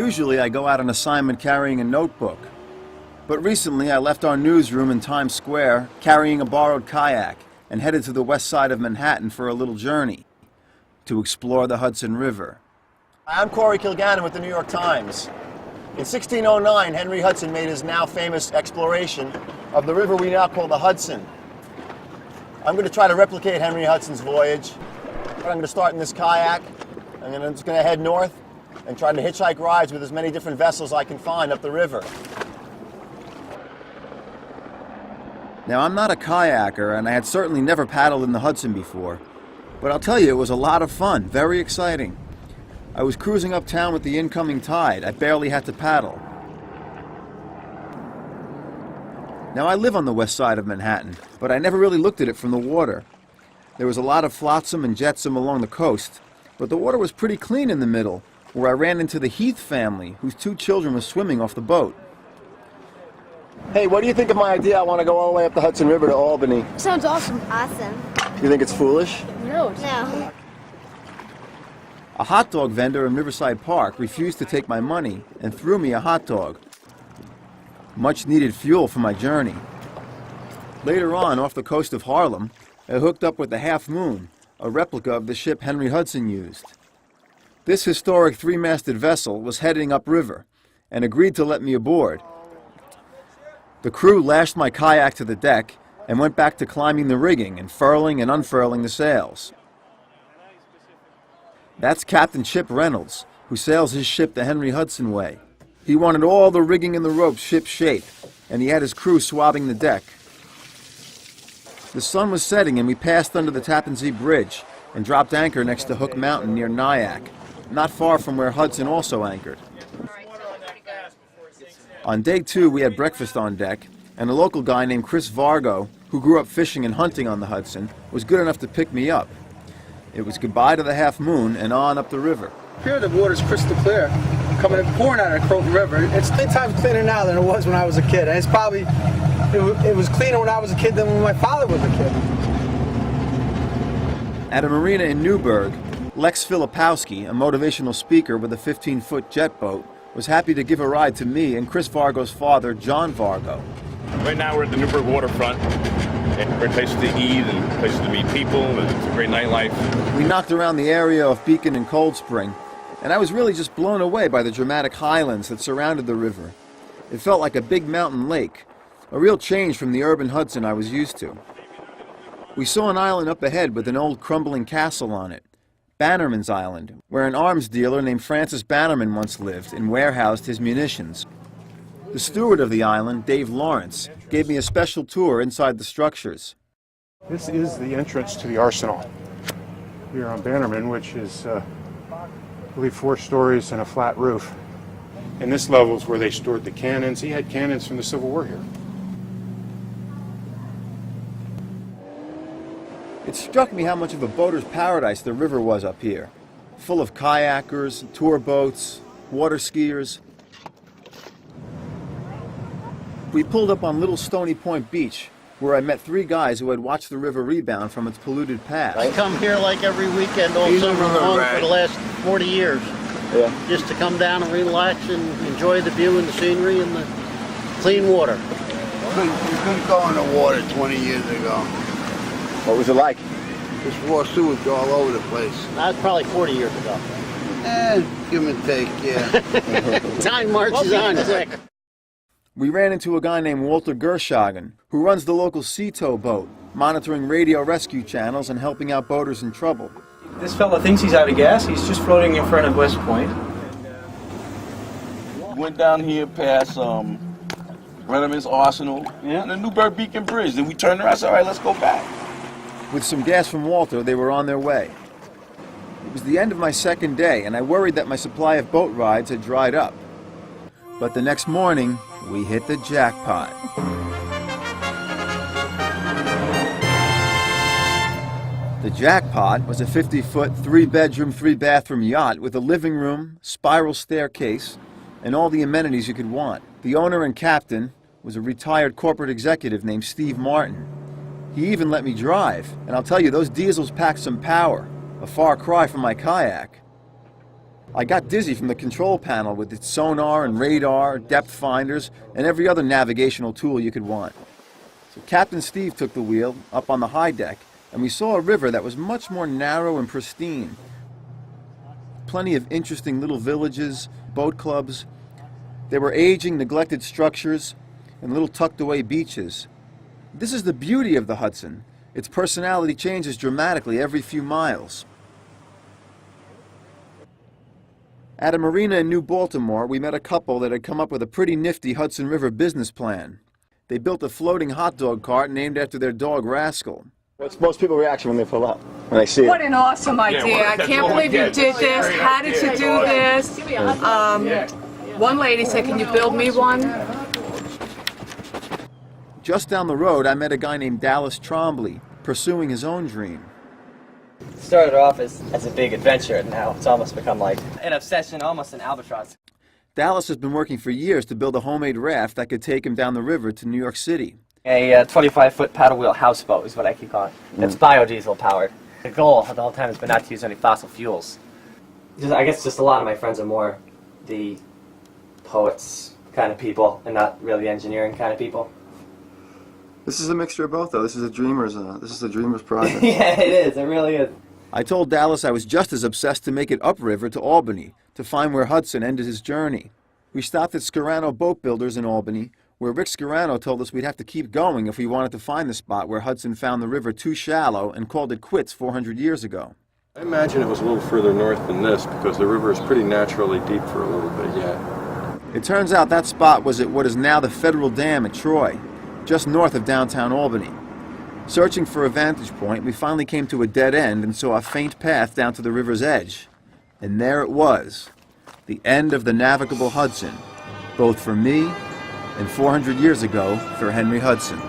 Usually I go out on assignment carrying a notebook, but recently I left our newsroom in Times Square carrying a borrowed kayak and headed to the west side of Manhattan for a little journey to explore the Hudson River. I'm Corey Kilgannon with the New York Times. In 1609, Henry Hudson made his now famous exploration of the river we now call the Hudson. I'm going to try to replicate Henry Hudson's voyage. I'm going to start in this kayak, and then I'm just going to head north and try to hitchhike rides with as many different vessels I can find up the river. Now, I'm not a kayaker, and I had certainly never paddled in the Hudson before, but I'll tell you, it was a lot of fun, very exciting. I was cruising uptown with the incoming tide. I barely had to paddle. Now, I live on the west side of Manhattan, but I never really looked at it from the water. There was a lot of flotsam and jetsam along the coast, but the water was pretty clean in the middle, where I ran into the Heath family, whose 2 children were swimming off the boat. Hey, what do you think of my idea? I want to go all the way up the Hudson River to Albany. Sounds awesome. Awesome. You think it's foolish? No. No. A hot dog vendor in Riverside Park refused to take my money and threw me a hot dog. Much needed fuel for my journey. Later on, off the coast of Harlem, I hooked up with the Half Moon, a replica of the ship Henry Hudson used. This historic 3-masted vessel was heading upriver and agreed to let me aboard. The crew lashed my kayak to the deck and went back to climbing the rigging and furling and unfurling the sails. That's Captain Chip Reynolds, who sails his ship the Henry Hudson way. He wanted all the rigging and the ropes ship-shape, and he had his crew swabbing the deck. The sun was setting and we passed under the Tappan Zee Bridge and dropped anchor next to Hook Mountain near Nyack, not far from where Hudson also anchored. On day 2, we had breakfast on deck, and a local guy named Chris Vargo, who grew up fishing and hunting on the Hudson, was good enough to pick me up. It was goodbye to the Half Moon and on up the river. Here the water's crystal clear, coming and pouring out of the Croton River. It's 10 times cleaner now than it was when I was a kid. And it's probably, it was cleaner when I was a kid than when my father was a kid. At a marina in Newburgh, Lex Filipowski, a motivational speaker with a 15-foot jet boat, was happy to give a ride to me and Chris Vargo's father, John Vargo. Right now we're at the Newburgh waterfront. And great places to eat and places to meet people. It's a great nightlife. We knocked around the area of Beacon and Cold Spring, and I was really just blown away by the dramatic highlands that surrounded the river. It felt like a big mountain lake, a real change from the urban Hudson I was used to. We saw an island up ahead with an old crumbling castle on it, Bannerman's Island, where an arms dealer named Francis Bannerman once lived and warehoused his munitions. The steward of the island, Dave Lawrence, gave me a special tour inside the structures. This is the entrance to the arsenal here on Bannerman, which is, I believe, 4 stories and a flat roof. And this level is where they stored the cannons. He had cannons from the Civil War here. It struck me how much of a boater's paradise the river was up here, full of kayakers, tour boats, water skiers. We pulled up on Little Stony Point Beach, where I met 3 guys who had watched the river rebound from its polluted past. I come here like every weekend all summer long for the last 40 years. Yeah. Just to come down and relax and enjoy the view and the scenery and the clean water. You couldn't go in the water 20 years ago. What was it like? This raw sewage all over the place. That's probably 40 years ago. Give and take, yeah. Time marches on quick. We ran into a guy named Walter Gershagen, who runs the local sea tow boat, monitoring radio rescue channels and helping out boaters in trouble. This fella thinks he's out of gas. He's just floating in front of West Point. Went down here past Bannerman's Arsenal and the Newburgh Beacon Bridge. Then we turned around and said, all right, let's go back. With some gas from Walter, they were on their way. It was the end of my second day, and I worried that my supply of boat rides had dried up. But the next morning, we hit the jackpot. The jackpot was a 50-foot, 3-bedroom, 3-bathroom yacht with a living room, spiral staircase, and all the amenities you could want. The owner and captain was a retired corporate executive named Steve Martin. He even let me drive, and I'll tell you, those diesels packed some power, a far cry from my kayak. I got dizzy from the control panel with its sonar and radar, depth finders, and every other navigational tool you could want. So Captain Steve took the wheel up on the high deck, and we saw a river that was much more narrow and pristine. Plenty of interesting little villages, boat clubs. There were aging, neglected structures and little tucked-away beaches. This is the beauty of the Hudson. Its personality changes dramatically every few miles. At a marina in New Baltimore, we met a couple that had come up with a pretty nifty Hudson River business plan. They built a floating hot dog cart named after their dog, Rascal. What's most people's reaction when they pull up, when they see it? What an awesome idea. I can't believe you did this. How did you do this? One lady said, can you build me one? Just down the road, I met a guy named Dallas Trombley, pursuing his own dream. It started off as a big adventure, and now it's almost become like an obsession, almost an albatross. Dallas has been working for years to build a homemade raft that could take him down the river to New York City. A 25-foot paddle wheel houseboat is what I keep calling it. It's biodiesel powered. The goal the whole time has been not to use any fossil fuels. I guess just a lot of my friends are more the poets kind of people and not really engineering kind of people. This is a mixture of both, though. This is a dreamer's project. Yeah, it is. It really is. I told Dallas I was just as obsessed to make it upriver to Albany, to find where Hudson ended his journey. We stopped at Scarano Boat Builders in Albany, where Rick Scarano told us we'd have to keep going if we wanted to find the spot where Hudson found the river too shallow and called it quits 400 years ago. I imagine it was a little further north than this because the river is pretty naturally deep for a little bit yet. It turns out that spot was at what is now the Federal Dam at Troy, just north of downtown Albany. Searching for a vantage point, we finally came to a dead end and saw a faint path down to the river's edge. And there it was, the end of the navigable Hudson, both for me and 400 years ago for Henry Hudson.